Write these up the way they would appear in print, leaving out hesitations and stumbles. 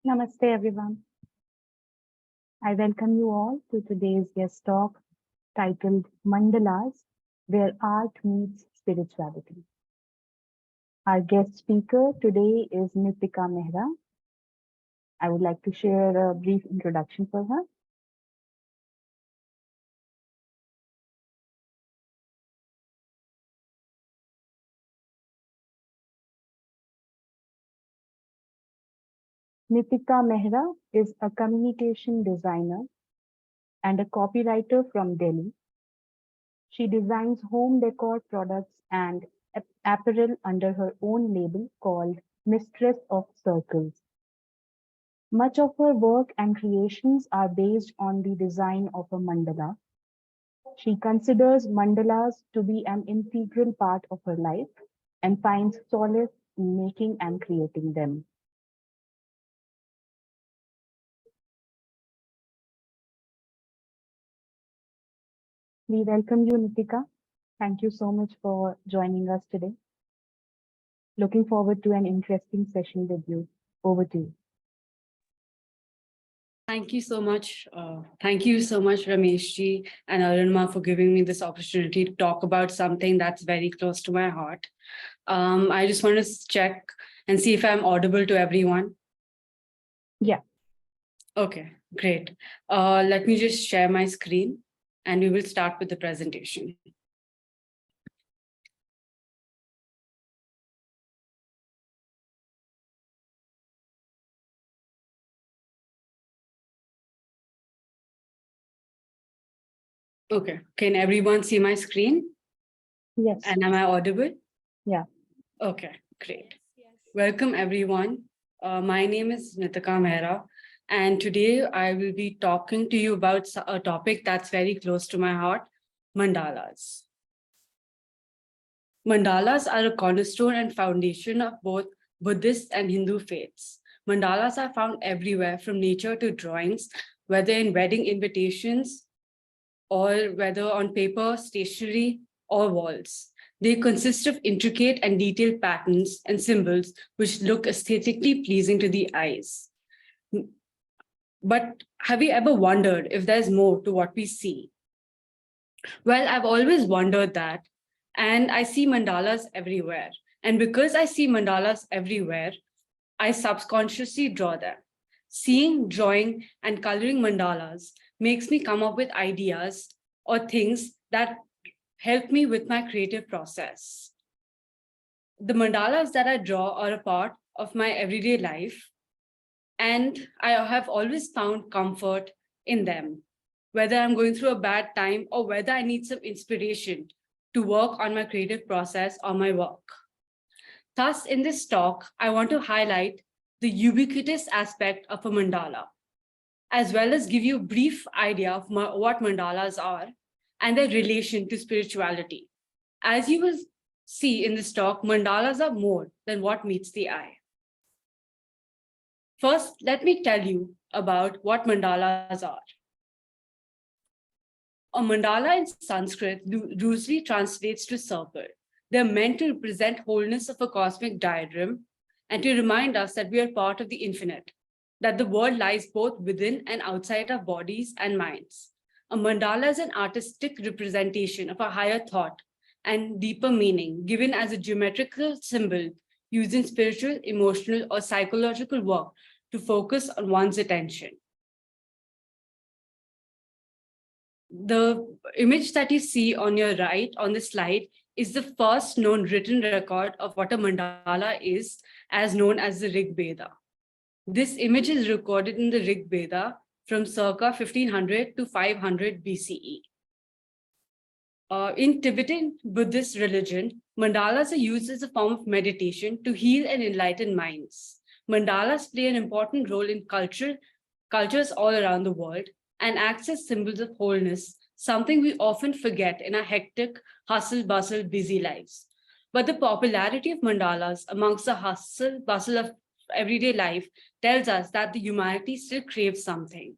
Namaste, everyone. I welcome you all to today's guest talk titled Mandalas, where art meets spirituality. Our guest speaker today is Nittika Mehra. I would like to share a brief introduction for her. Nittika Mehra is a communication designer and a copywriter from Delhi. She designs home decor products and apparel under her own label called Mistress of Circles. Much of her work and creations are based on the design of a mandala. She considers mandalas to be an integral part of her life and finds solace in making and creating them. We welcome you, Nitika. Thank you so much for joining us today. Looking forward to an interesting session with you. Over to you. Thank you so much. Thank you so much, Rameshji and Arunma, for giving me this opportunity to talk about something that's very close to my heart. I just want to check and see if I'm audible to everyone. Yeah. Okay, great. Let me just share my screen and we will start with the presentation. Okay, can everyone see my screen? Yes. And am I audible? Yeah. Okay, great. Welcome, everyone. My name is Nittika Mehra, and today I will be talking to you about a topic that's very close to my heart, mandalas. Mandalas are a cornerstone and foundation of both Buddhist and Hindu faiths. Mandalas are found everywhere, from nature to drawings, whether in wedding invitations or whether on paper, stationery, or walls. They consist of intricate and detailed patterns and symbols which look aesthetically pleasing to the eyes. But have you ever wondered if there's more to what we see? Well, I've always wondered that, and I see mandalas everywhere. And because I see mandalas everywhere, I subconsciously draw them. Seeing, drawing, and coloring mandalas makes me come up with ideas or things that help me with my creative process. The mandalas that I draw are a part of my everyday life, and I have always found comfort in them, whether I'm going through a bad time or whether I need some inspiration to work on my creative process or my work. Thus, in this talk, I want to highlight the ubiquitous aspect of a mandala, as well as give you a brief idea of what mandalas are and their relation to spirituality. As you will see in this talk, mandalas are more than what meets the eye. First, let me tell you about what mandalas are. A mandala in Sanskrit loosely translates to circle. They're meant to represent wholeness of a cosmic diagram and to remind us that we are part of the infinite, that the world lies both within and outside our bodies and minds. A mandala is an artistic representation of a higher thought and deeper meaning given as a geometrical symbol used in spiritual, emotional, or psychological work to focus on one's attention. The image that you see on your right on the slide is the first known written record of what a mandala is, as known as the Rig Veda. This image is recorded in the Rig Veda from circa 1500 to 500 BCE. In Tibetan Buddhist religion, mandalas are used as a form of meditation to heal and enlighten minds. Mandalas play an important role in cultures all around the world and acts as symbols of wholeness, something we often forget in our hectic, hustle-bustle, busy lives. But the popularity of mandalas amongst the hustle-bustle of everyday life tells us that the humanity still craves something,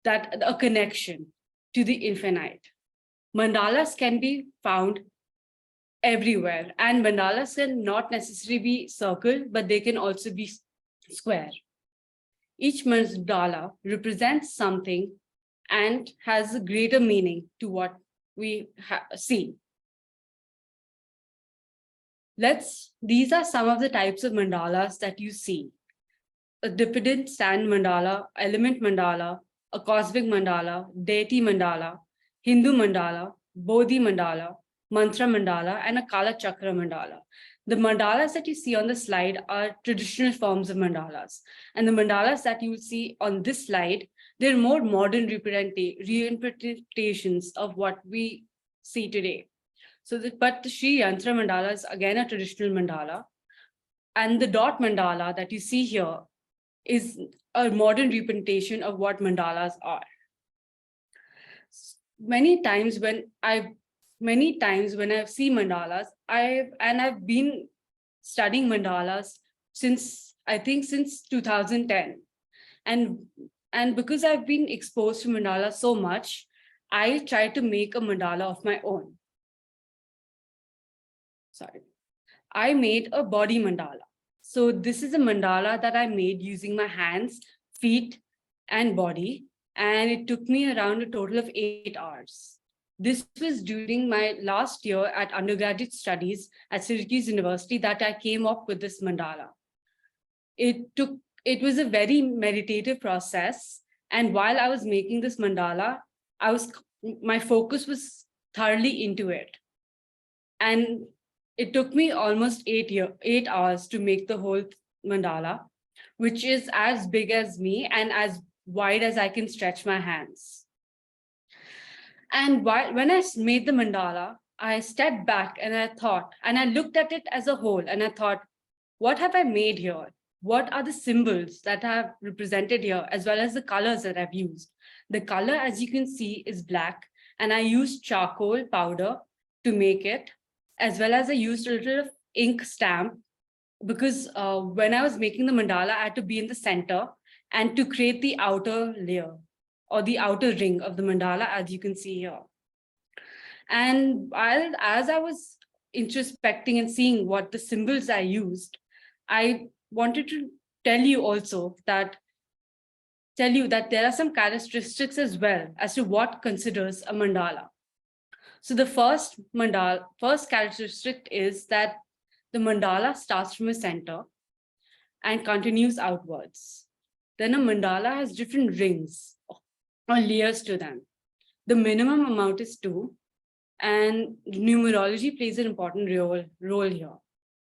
that a connection to the infinite. Mandalas can be found everywhere, and mandalas can not necessarily be circle, but they can also be square. Each mandala represents something and has a greater meaning to what we see. These are some of the types of mandalas that you see. A dependent stand mandala, element mandala, a cosmic mandala, deity mandala, Hindu mandala, Bodhi mandala, mantra mandala, and a Kala Chakra mandala. The mandalas that you see on the slide are traditional forms of mandalas. And the mandalas that you will see on this slide, they're more modern reinterpretations of what we see today. But the Sri Yantra mandala is again a traditional mandala. And the dot mandala that you see here is a modern representation of what mandalas are. Many times when I've seen mandalas, I've been studying mandalas since 2010. And because I've been exposed to mandala so much, I try to make a mandala of my own. I made a body mandala. So this is a mandala that I made using my hands, feet, and body. And it took me around a total of 8 hours. This was during my last year at undergraduate studies at Syracuse University that I came up with this mandala. It was a very meditative process. And while I was making this mandala, my focus was thoroughly into it. And it took me almost 8 hours to make the whole mandala, which is as big as me and as wide as I can stretch my hands. And when I made the mandala, I stepped back and I looked at it as a whole and I thought, what have I made here? What are the symbols that I have represented here, as well as the colors that I've used? The color, as you can see, is black, and I used charcoal powder to make it, as well as I used a little of ink stamp because when I was making the mandala, I had to be in the center and to create the outer layer or the outer ring of the mandala, as you can see here. And as I was introspecting and seeing what the symbols I used, I wanted to tell you that there are some characteristics as well as to what considers a mandala. So the first characteristic is that the mandala starts from a center and continues outwards. Then a mandala has different rings or layers to them. The minimum amount is 2, and numerology plays an important role here.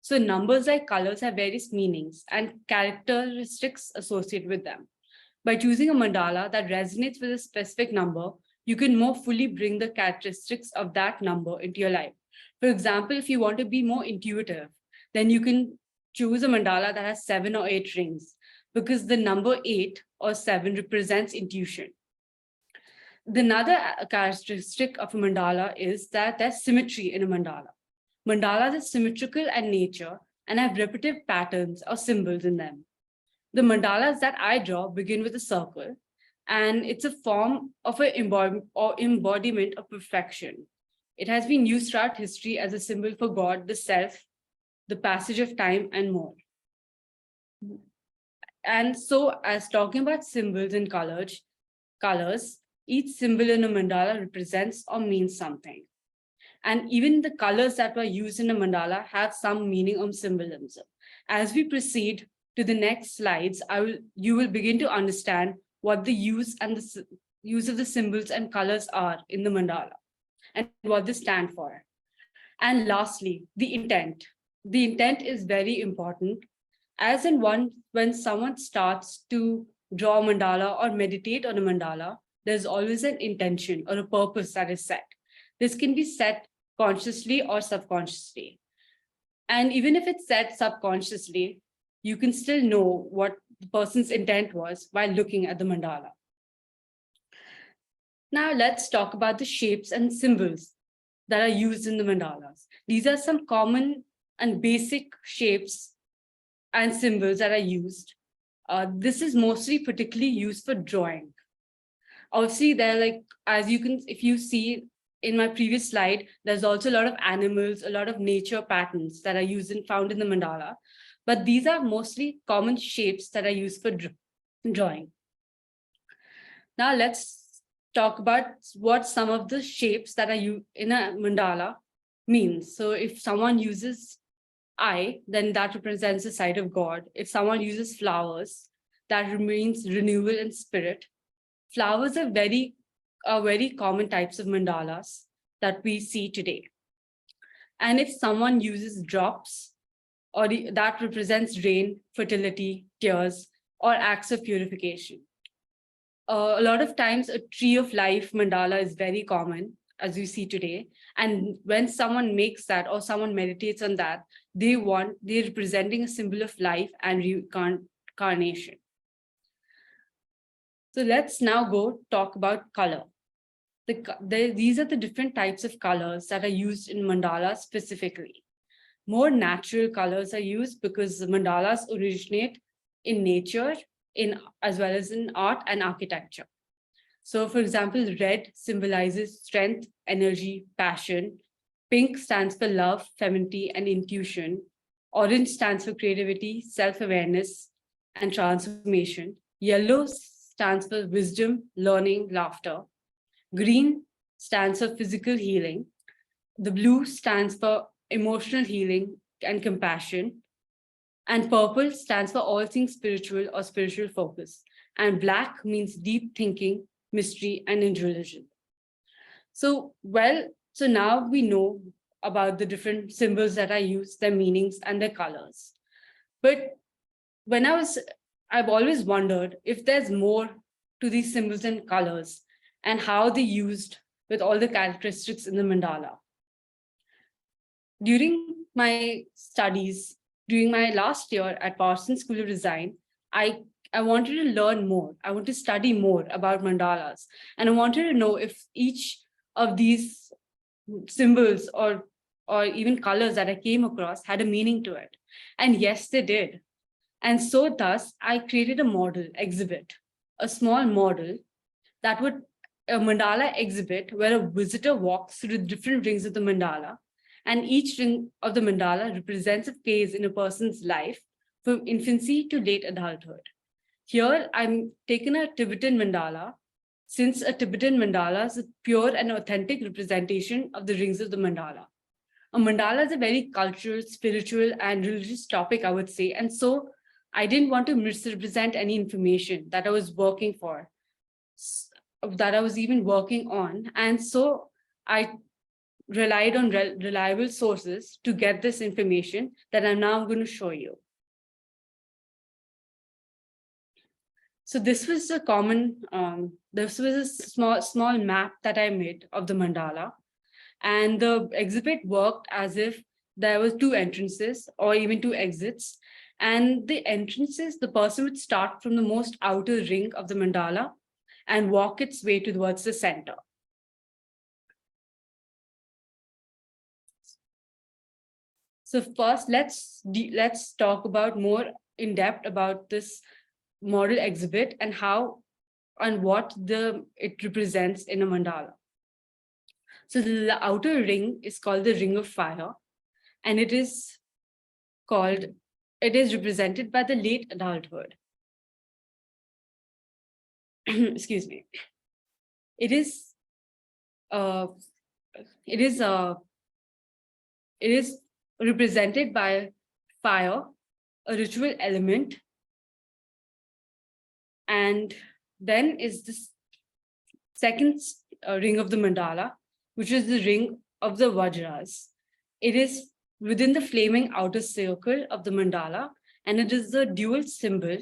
So numbers like colors have various meanings and characteristics associated with them. By choosing a mandala that resonates with a specific number, you can more fully bring the characteristics of that number into your life. For example, if you want to be more intuitive, then you can choose a mandala that has 7 or 8 rings, because the number 8 or 7 represents intuition. Another characteristic of a mandala is that there's symmetry in a mandala. Mandalas are symmetrical in nature and have repetitive patterns or symbols in them. The mandalas that I draw begin with a circle, and it's a form of an embodiment of perfection. It has been used throughout history as a symbol for God, the self, the passage of time, and more. And so, as talking about symbols and colors, each symbol in a mandala represents or means something. And even the colors that were used in a mandala have some meaning or symbolism. As we proceed to the next slides, you will begin to understand what the use of the symbols and colors are in the mandala and what they stand for. And lastly, the intent. The intent is very important, as in when someone starts to draw a mandala or meditate on a mandala, there's always an intention or a purpose that is set. This can be set consciously or subconsciously. And even if it's set subconsciously, you can still know what the person's intent was while looking at the mandala. Now let's talk about the shapes and symbols that are used in the mandalas. These are some common and basic shapes and symbols that are used. This is mostly particularly used for drawing. Obviously, if you see in my previous slide, there's also a lot of animals, a lot of nature patterns that are found in the mandala. But these are mostly common shapes that are used for drawing. Now let's talk about what some of the shapes that are in a mandala means. So if someone uses eye, then that represents the sight of God. If someone uses flowers, that means renewal and spirit. Flowers are very common types of mandalas that we see today. And if someone uses drops, that represents rain, fertility, tears, or acts of purification. A lot of times, a tree of life mandala is very common, as we see today. And when someone makes that or someone meditates on that, they're representing a symbol of life and reincarnation. So let's now go talk about color. These are the different types of colors that are used in mandalas specifically. More natural colors are used because the mandalas originate in nature, as well as in art and architecture. So, for example, red symbolizes strength, energy, passion. Pink stands for love, femininity, and intuition. Orange stands for creativity, self-awareness, and transformation. Yellow stands for wisdom, learning, laughter. Green stands for physical healing. The blue stands for emotional healing and compassion. And purple stands for all things spiritual or spiritual focus. And black means deep thinking, mystery, and in religion. So now we know about the different symbols that I use, their meanings and their colors. But I've always wondered if there's more to these symbols and colors and how they used with all the characteristics in the mandala. During my studies, during my last year at Parsons School of Design, I wanted to learn more. I want to study more about mandalas. And I wanted to know if each of these symbols or even colors that I came across had a meaning to it. And yes, they did. And so thus, I created a model exhibit, a small model that would a mandala exhibit where a visitor walks through the different rings of the mandala, and each ring of the mandala represents a phase in a person's life from infancy to late adulthood. Here, I'm taking a Tibetan mandala, since a Tibetan mandala is a pure and authentic representation of the rings of the mandala. A mandala is a very cultural, spiritual, and religious topic, I would say. And so I didn't want to misrepresent any information that I was working for, that I was even working on. And so I relied on reliable sources to get this information that I'm now going to show you. So this was this was a small map that I made of the mandala. And the exhibit worked as if there were two entrances or even two exits. And the entrances, the person would start from the most outer ring of the mandala and walk its way towards the center. So first, let's talk about more in depth about this model exhibit and how and what it represents in a mandala. So the outer ring is called the ring of fire, and it is represented by the late adulthood. Excuse me. It is represented by fire, a ritual element, and then is this second ring of the mandala, which is the ring of the Vajras. It is within the flaming outer circle of the mandala, and it is the dual symbol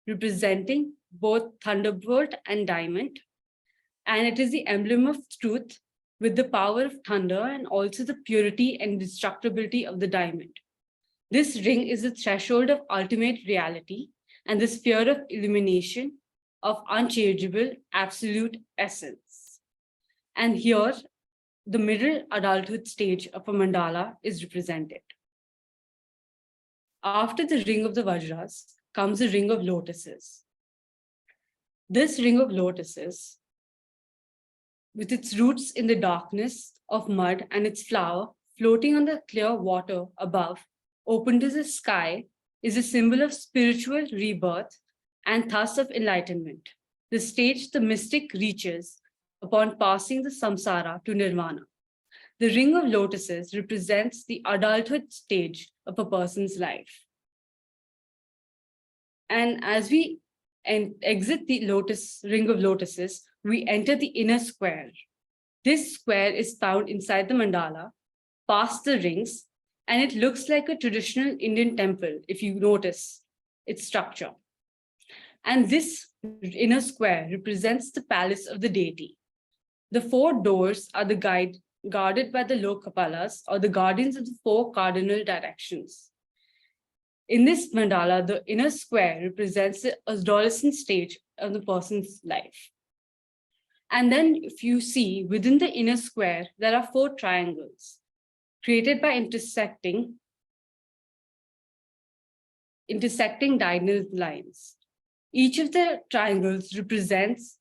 representing both thunderbolt and diamond. And it is the emblem of truth with the power of thunder and also the purity and indestructibility of the diamond. This ring is the threshold of ultimate reality and the sphere of illumination of unchangeable absolute essence. And here, the middle adulthood stage of a mandala is represented. After the ring of the Vajras comes the ring of lotuses. This ring of lotuses, with its roots in the darkness of mud and its flower floating on the clear water above, open to the sky, is a symbol of spiritual rebirth and thus of enlightenment, the stage the mystic reaches upon passing the samsara to nirvana. The ring of lotuses represents the adulthood stage of a person's life. And as we exit the ring of lotuses, we enter the inner square. This square is found inside the mandala, past the rings, and it looks like a traditional Indian temple, if you notice its structure. And this inner square represents the palace of the deity. The four doors are guarded by the Lokapalas, or the guardians of the four cardinal directions. In this mandala, the inner square represents the adolescent stage of the person's life. And then if you see within the inner square, there are four triangles created by intersecting diagonal lines. Each of the triangles represents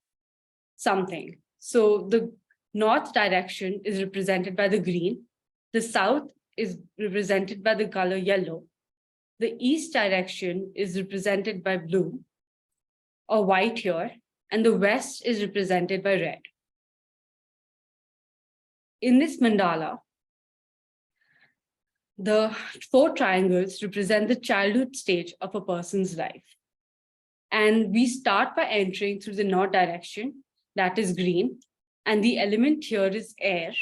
something. So the north direction is represented by the green, the south is represented by the color yellow, the east direction is represented by blue or white here, and the west is represented by red. In this mandala, the four triangles represent the childhood stage of a person's life. And we start by entering through the north direction, that is green, and the element here is air,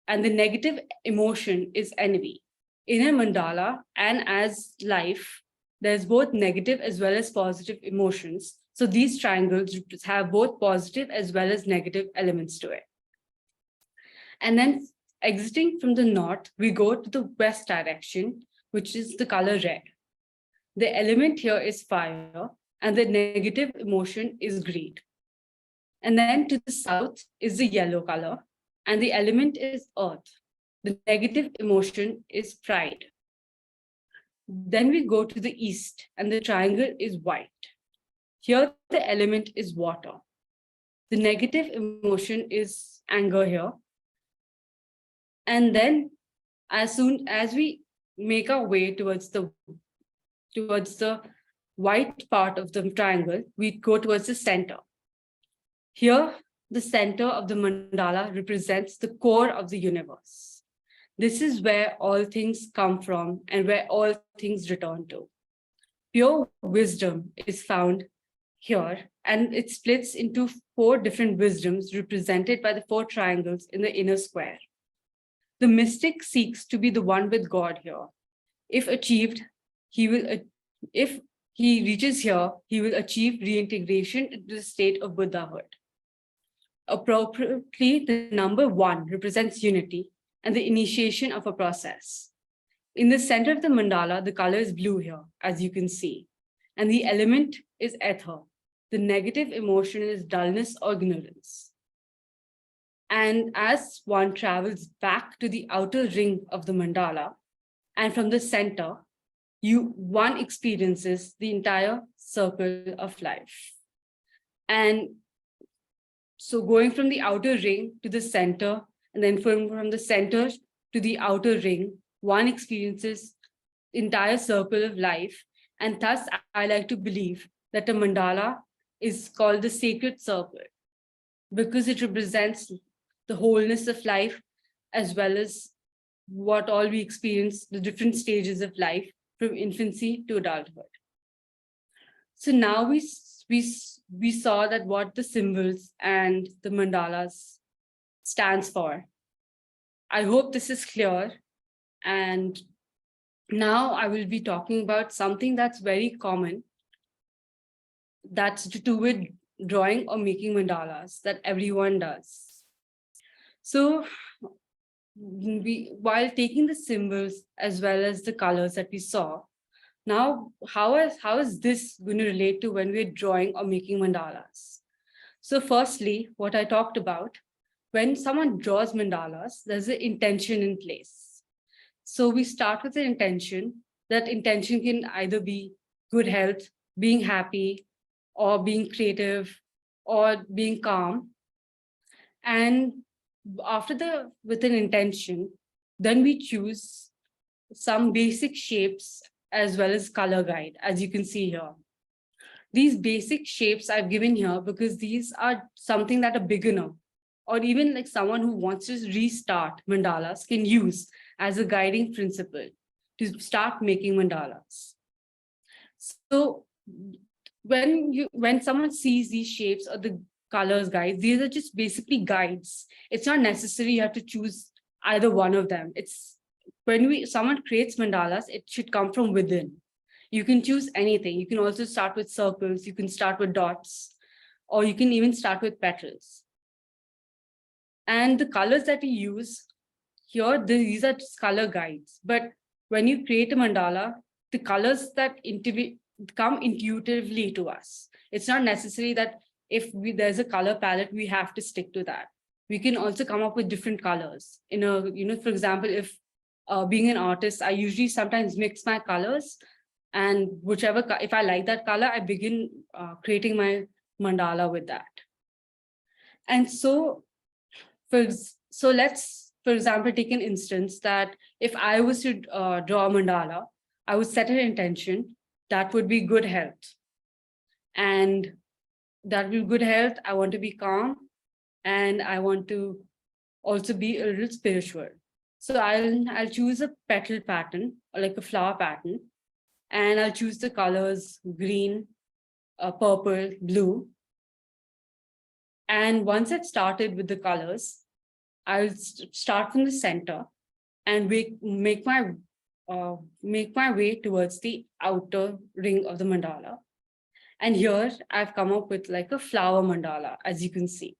and the negative emotion is envy. In a mandala and as life, there's both negative as well as positive emotions. So these triangles have both positive as well as negative elements to it. And then exiting from the north, we go to the west direction, which is the color red. The element here is fire, and the negative emotion is greed. And then to the south is the yellow color, and the element is earth. The negative emotion is pride. Then we go to the east, and the triangle is white. Here, the element is water. The negative emotion is anger here. And then, as soon as we make our way towards the white part of the triangle, we go towards the center. Here, the center of the mandala represents the core of the universe. This is where all things come from and where all things return to. Pure wisdom is found here, and it splits into four different wisdoms represented by the four triangles in the inner square. The mystic seeks to be the one with God here. If achieved, if he reaches here, he will achieve reintegration into the state of Buddhahood. Appropriately, the number 1 represents unity and the initiation of a process. In the center of the mandala, the color is blue here, as you can see, and the element is ether. The negative emotion is dullness or ignorance. And as one travels back to the outer ring of the mandala, and from the center, one experiences the entire circle of life. And so going from the outer ring to the center, and then from the center to the outer ring, one experiences the entire circle of life. And thus, I like to believe that a mandala is called the sacred circle because it represents the wholeness of life, as well as what all we experience, the different stages of life from infancy to adulthood. So now we saw that what the symbols and the mandalas stands for. I hope this is clear. And now I will be talking about something that's very common, that's to do with drawing or making mandalas that everyone does. So while taking the symbols as well as the colors that we saw, now how is this going to relate to when we're drawing or making mandalas? So firstly, what I talked about, when someone draws mandalas, there's an intention in place. So we start with an intention. That intention can either be good health, being happy, or being creative, or being calm. And with an intention, then we choose some basic shapes as well as color guide, as you can see here. these basic shapes I've given here because these are something that a beginner or even like someone who wants to restart mandalas can use as a guiding principle to start making mandalas. So when someone sees these shapes or the colors guides, these are just basically guides. It's not necessary you have to choose either one of them. It's when someone creates mandalas, it should come from within. You can choose anything. You can also start with circles, you can start with dots, or you can even start with petals. And the colors that we use here, these are just color guides. But when you create a mandala, the colors that come intuitively to us. It's not necessary that if there's a color palette, we have to stick to that. We can also come up with different colors. For example, if being an artist, I usually sometimes mix my colors, and if I like that color, I begin creating my mandala with that. And so let's, for example, take an instance that if I was to draw a mandala, I would set an intention that would be good health. And that would be good health. I want to be calm, and I want to also be a little spiritual. So I'll choose a petal pattern or like a flower pattern, and I'll choose the colors green, purple, blue. And once I've started with the colors, I'll start from the center and make my way towards the outer ring of the mandala. And here I've come up with like a flower mandala, as you can see.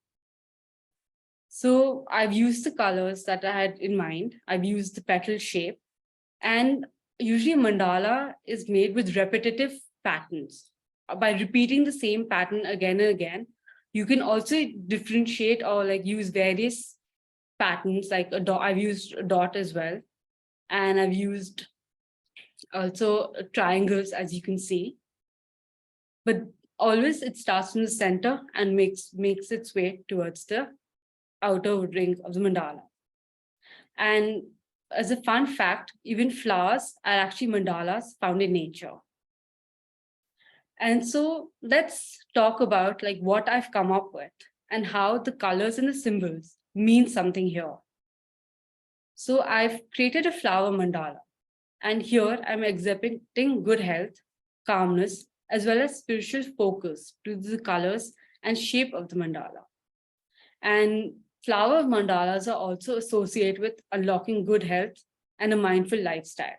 So I've used the colors that I had in mind. I've used the petal shape, and usually mandala is made with repetitive patterns. By repeating the same pattern again and again, you can also differentiate or like use various patterns, like a dot. I've used a dot as well, and I've used also triangles, as you can see. But always it starts from the center and makes its way towards the outer ring of the mandala. And as a fun fact, even flowers are actually mandalas found in nature. And so let's talk about like what I've come up with and how the colors and the symbols mean something here. So I've created a flower mandala, and here I'm exhibiting good health, calmness, as well as spiritual focus to the colors and shape of the mandala. And flower mandalas are also associated with unlocking good health and a mindful lifestyle.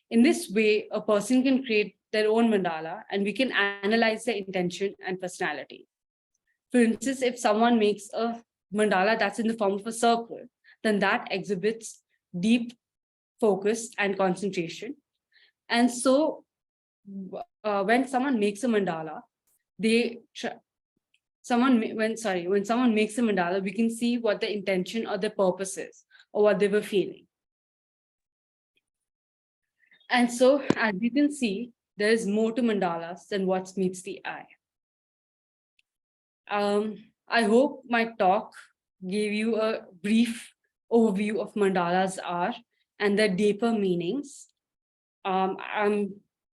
In this way, a person can create their own mandala, and we can analyze their intention and personality. For instance, if someone makes a mandala that's in the form of a circle, then that exhibits deep focus and concentration. And so when someone makes a mandala, when someone makes a mandala, we can see what the intention or the purpose is, or what they were feeling. And so, as you can see, there is more to mandalas than what meets the eye. I hope my talk gave you a brief overview of mandalas are and their deeper meanings. And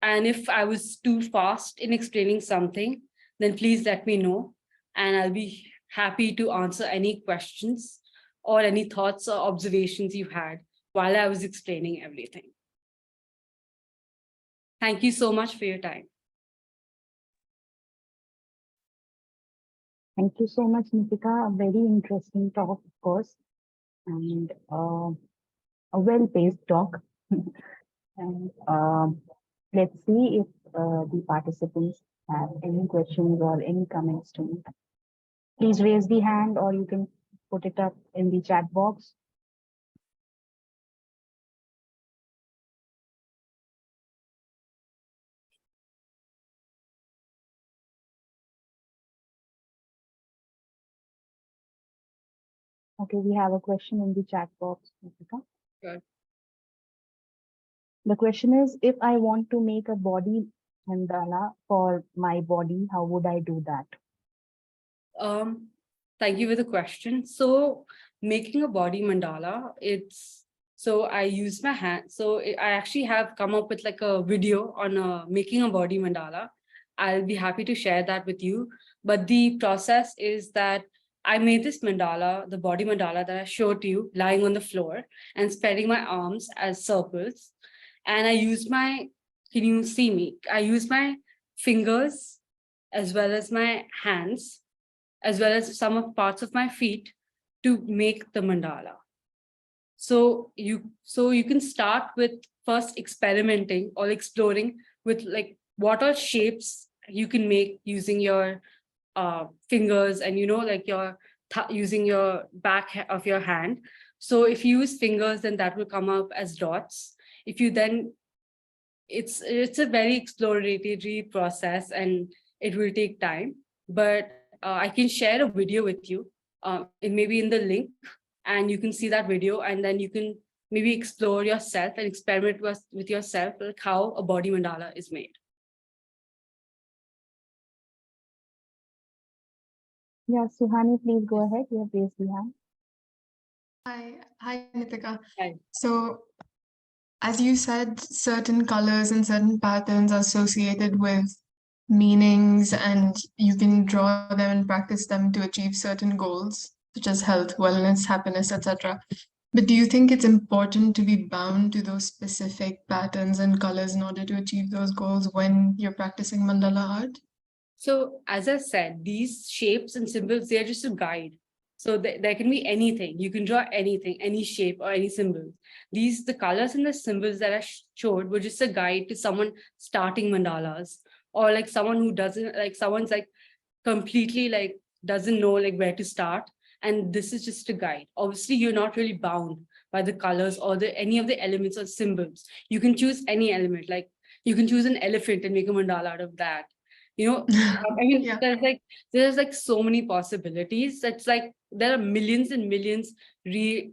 if I was too fast in explaining something, then please let me know, and I'll be happy to answer any questions or any thoughts or observations you had while I was explaining everything. Thank you so much for your time. Thank you so much, Nittika. A very interesting talk, of course, and a well-paced talk. And let's see if the participants have any questions or any comments to make. Please raise the hand, or you can put it up in the chat box. Okay, we have a question in the chat box, Nittika. Good. The question is, if I want to make a body mandala for my body, how would I do that? Thank you for the question. So making a body mandala, I use my hand. I actually have come up with like a video on making a body mandala. I'll be happy to share that with you. But the process is that I made this mandala, the body mandala that I showed you, lying on the floor and spreading my arms as circles. And I used can you see me? I used my fingers as well as my hands, as well as some of parts of my feet to make the mandala. So you can start with first experimenting or exploring with like what all shapes you can make using your fingers, and like using your of your hand. So if you use fingers, then that will come up as dots. If you then it's a very exploratory process, and it will take time, but I can share a video with you, it may be in the link, and you can see that video, and then you can maybe explore yourself and experiment with yourself, like how a body mandala is made. Yeah, Suhani, please go ahead. You have raised your hand. Hi, Nittika. Right. So, as you said, certain colors and certain patterns are associated with meanings, and you can draw them and practice them to achieve certain goals, such as health, wellness, happiness, etc. But do you think it's important to be bound to those specific patterns and colors in order to achieve those goals when you're practicing mandala art? So, as I said, these shapes and symbols, they're just a guide. So there can be anything. You can draw anything, any shape or any symbol. The colors and the symbols that I showed were just a guide to someone starting mandalas, or like someone who doesn't, like someone's like completely like doesn't know like where to start. And this is just a guide. Obviously, you're not really bound by the colors or any of the elements or symbols. You can choose any element, like you can choose an elephant and make a mandala out of that. I mean, Yeah. there's like so many possibilities. It's like there are millions and millions there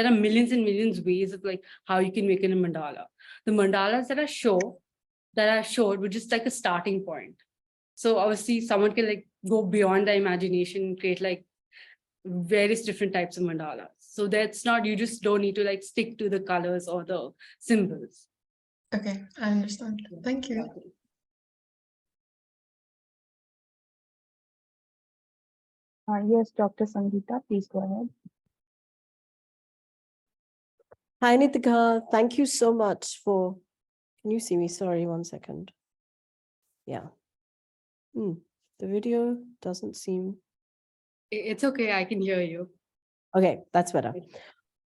are millions and millions ways of like how you can make a mandala. The mandalas that I showed were just like a starting point. So obviously someone can like go beyond their imagination and create like various different types of mandalas. So that's not, you just don't need to like stick to the colors or the symbols. Okay, I understand. Thank you. Yes, Dr. Sangeeta, please go ahead. Hi, Nittika. Thank you so much for. Can you see me? Sorry, 1 second. Yeah. The video doesn't seem. It's okay. I can hear you. Okay, that's better.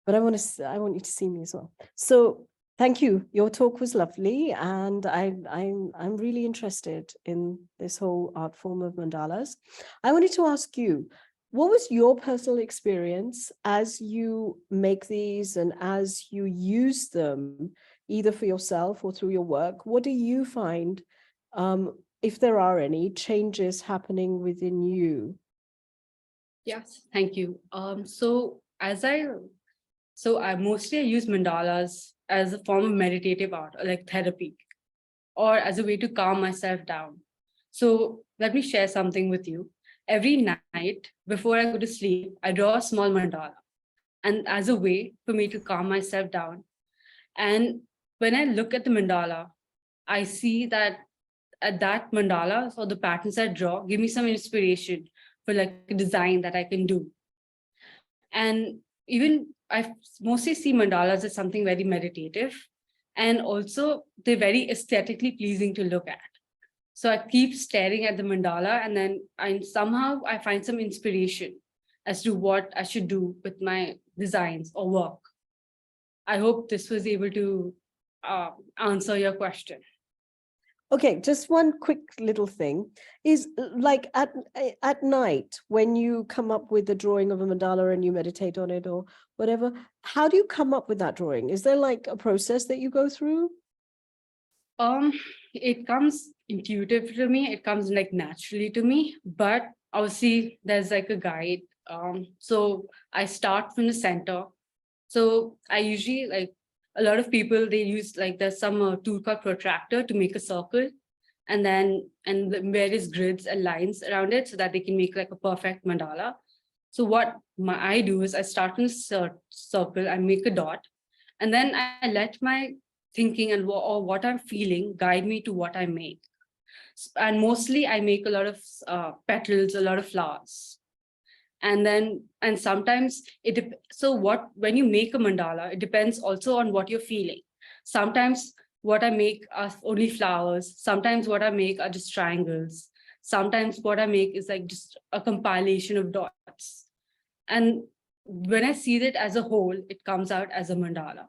But I want you to see me as well. So thank you. Your talk was lovely, and I'm really interested in this whole art form of mandalas. I wanted to ask you, what was your personal experience as you make these and as you use them, either for yourself or through your work? What do you find, if there are any changes happening within you? Yes, thank you. So I mostly use mandalas as a form of meditative art, or like therapy, or as a way to calm myself down. So let me share something with you. Every night before I go to sleep, I draw a small mandala, and as a way for me to calm myself down. And when I look at the mandala, I see that at that mandala or the patterns I draw give me some inspiration for like a design that I can do. And even I mostly see mandalas as something very meditative, and also they're very aesthetically pleasing to look at. So I keep staring at the mandala, and then somehow I find some inspiration as to what I should do with my designs or work. I hope this was able to answer your question. Okay, just one quick little thing is like at night when you come up with the drawing of a mandala and you meditate on it or whatever, how do you come up with that drawing? Is there like a process that you go through? It comes intuitive to me. It comes like naturally to me, but obviously there's like a guide. So I start from the center. So I usually like a lot of people, they use like there's some tool called protractor to make a circle, and then the various grids and lines around it so that they can make like a perfect mandala. So what I do is I start from the circle, I make a dot, and then I let my thinking and or what I'm feeling guide me to what I make. And mostly I make a lot of petals, a lot of flowers. And sometimes when you make a mandala, it depends also on what you're feeling. Sometimes what I make are only flowers. Sometimes what I make are just triangles. Sometimes what I make is like just a compilation of dots. And when I see it as a whole, it comes out as a mandala.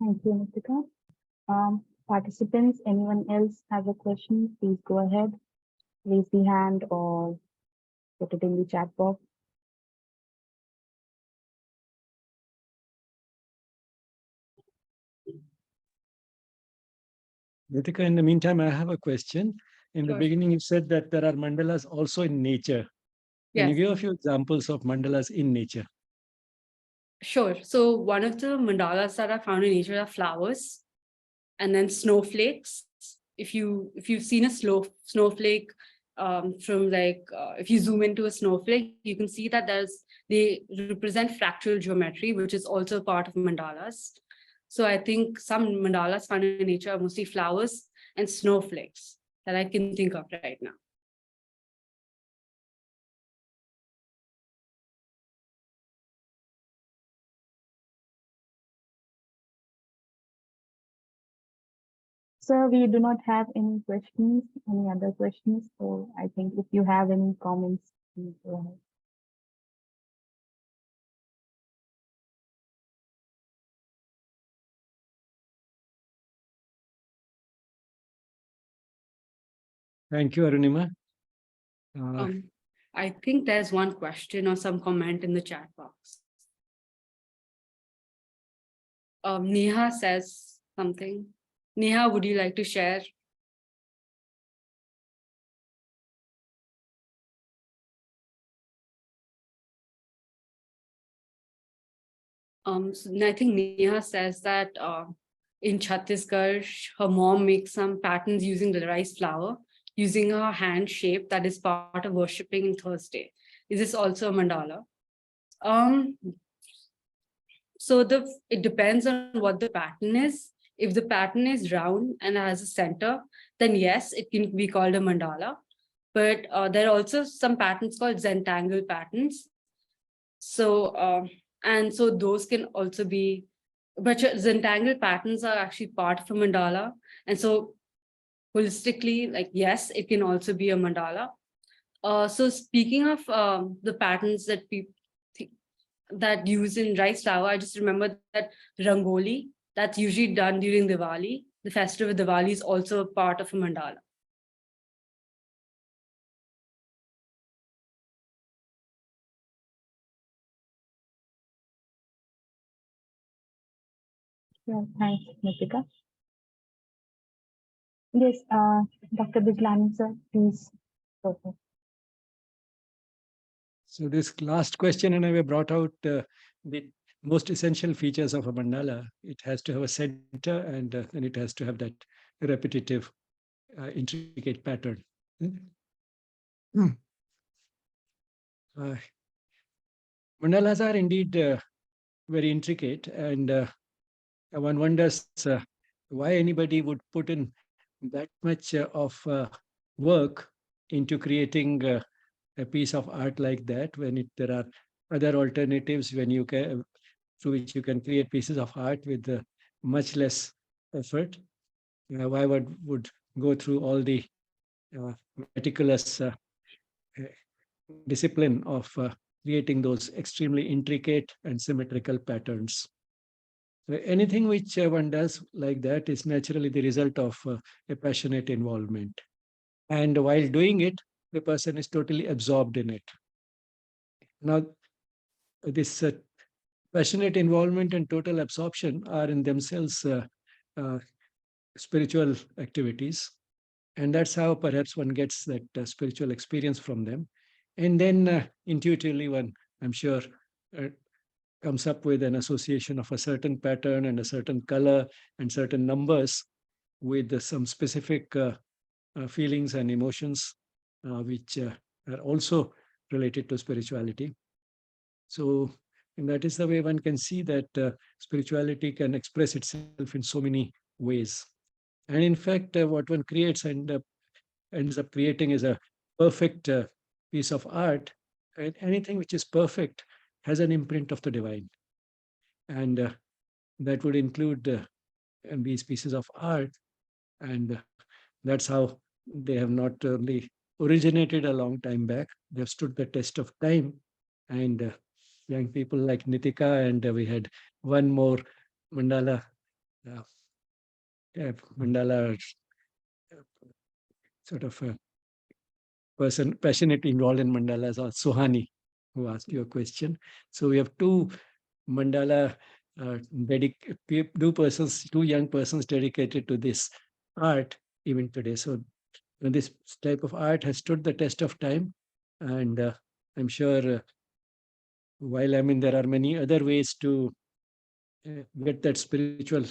Thank you, Nittika. Participants, anyone else have a question, please go ahead, raise the hand or put it in the chat box. Nittika, in the meantime, I have a question. In the Sure. beginning, you said that there are mandalas also in nature. Can you Yes. give a few examples of mandalas in nature? Sure. So one of the mandalas that I found in nature are flowers, and then snowflakes. If you've seen a snowflake from if you zoom into a snowflake, you can see that they represent fractal geometry, which is also part of mandalas. So I think some mandalas found in nature are mostly flowers and snowflakes that I can think of right now. Sir, we do not have any questions, any other questions. So I think if you have any comments, please go ahead. Thank you, Arunima. I think there's one question or some comment in the chat box. Neha says something. Neha, would you like to share? So I think Neha says that in Chhattisgarh, her mom makes some patterns using the rice flour, using her hand shape that is part of worshipping in Thursday. Is this also a mandala? So it depends on what the pattern is. If the pattern is round and has a center, then yes, it can be called a mandala. But there are also some patterns called Zentangle patterns. So those can also be, but Zentangle patterns are actually part of a mandala. And so holistically, like, yes, it can also be a mandala. So speaking of the patterns that people that use in rice flour, I just remember that Rangoli, that's usually done during Diwali. The festival of Diwali is also a part of a mandala. Yeah, thanks, Nittika. Yes, Dr. Bijlani, sir, please go ahead. So this last question, and I brought out the most essential features of a mandala. It has to have a center, and then it has to have that repetitive, intricate pattern. Mandalas are indeed very intricate, and one wonders why anybody would put in that much of work into creating a piece of art like that when there are other alternatives when you can through which you can create pieces of art with much less effort. Why would go through all the meticulous discipline of creating those extremely intricate and symmetrical patterns? So anything which one does like that is naturally the result of a passionate involvement. And while doing it, the person is totally absorbed in it. Now, this passionate involvement and total absorption are in themselves uh, spiritual activities. And that's how perhaps one gets that spiritual experience from them. And then intuitively, one, I'm sure, uh, comes up with an association of a certain pattern and a certain color and certain numbers with some specific feelings and emotions, which are also related to spirituality. So And that is the way one can see that spirituality can express itself in so many ways. And in fact, what one creates ends up creating is a perfect piece of art. And anything which is perfect has an imprint of the divine. And that would include these pieces of art. And that's how they have not only originated a long time back, they have stood the test of time. And young people like Nittika, and we had one more mandala, uh, mandala sort of person passionate involved in mandalas, or Suhani, who asked you a question. So we have two mandala two young persons dedicated to this art even today. So this type of art has stood the test of time, and I'm sure while I mean there are many other ways to get that spiritual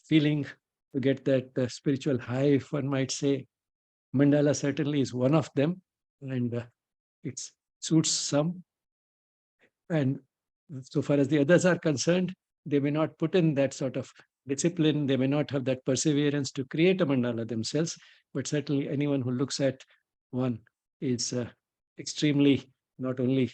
feeling, to get that spiritual high, if one might say. Mandala certainly is one of them, and it suits some. And so far as the others are concerned, they may not put in that sort of discipline, they may not have that perseverance to create a mandala themselves, but certainly anyone who looks at one is extremely not only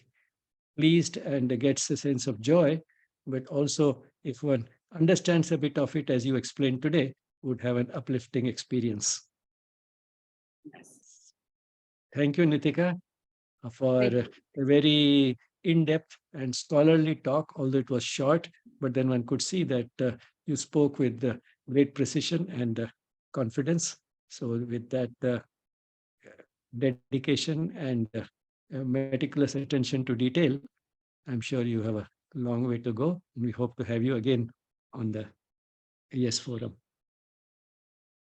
pleased and gets a sense of joy, but also if one understands a bit of it, as you explained today, would have an uplifting experience. Yes. Thank you, Nittika, for Thank you. a very in-depth and scholarly talk, although it was short, but then one could see that you spoke with great precision and confidence. So with that dedication and meticulous attention to detail, I'm sure you have a long way to go. And we hope to have you again on the Yes Forum.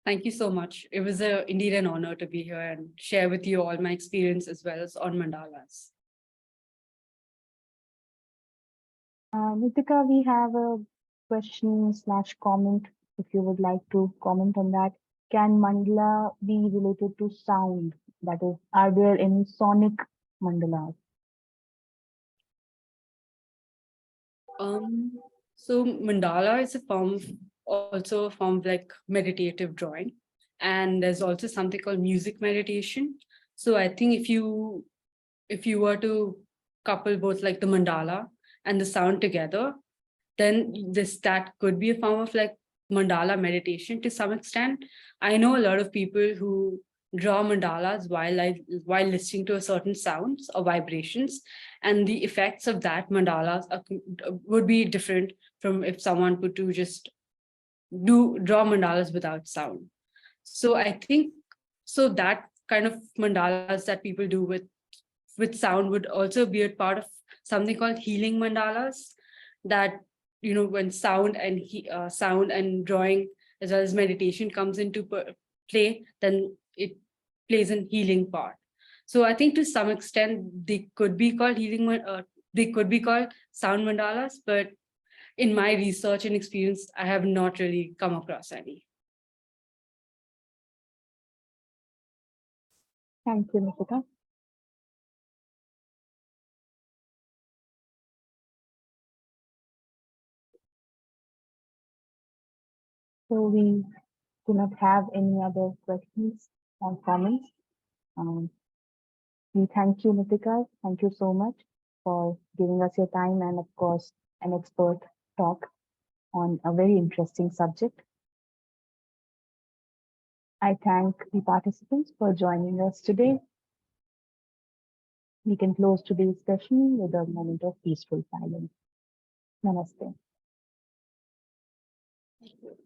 Thank you so much. It was indeed an honor to be here and share with you all my experience as well as on mandalas. Nitika, we have a question/comment if you would like to comment on that. Can mandala be related to sound? That is, are there any sonic mandalas? So mandala is a form of, also a form of like meditative drawing. And there's also something called music meditation. So I think if you were to couple both like the mandala and the sound together, then that could be a form of like mandala meditation to some extent. I know a lot of people who draw mandalas while listening to a certain sounds or vibrations, and the effects of that mandalas would be different from if someone were to just draw mandalas without sound. So I think so that kind of mandalas that people do with sound would also be a part of something called healing mandalas, that when sound and drawing as well as meditation comes into play, then it plays a healing part. So I think to some extent they could be called they could be called sound mandalas, but in my research and experience I have not really come across any. Thank you, Nitika. So we do not have any other questions or comments. Um, we thank you, Nitika. Thank you so much for giving us your time and, of course, an expert talk on a very interesting subject. I thank the participants for joining us today. We can close today's session with a moment of peaceful silence. Namaste. Thank you.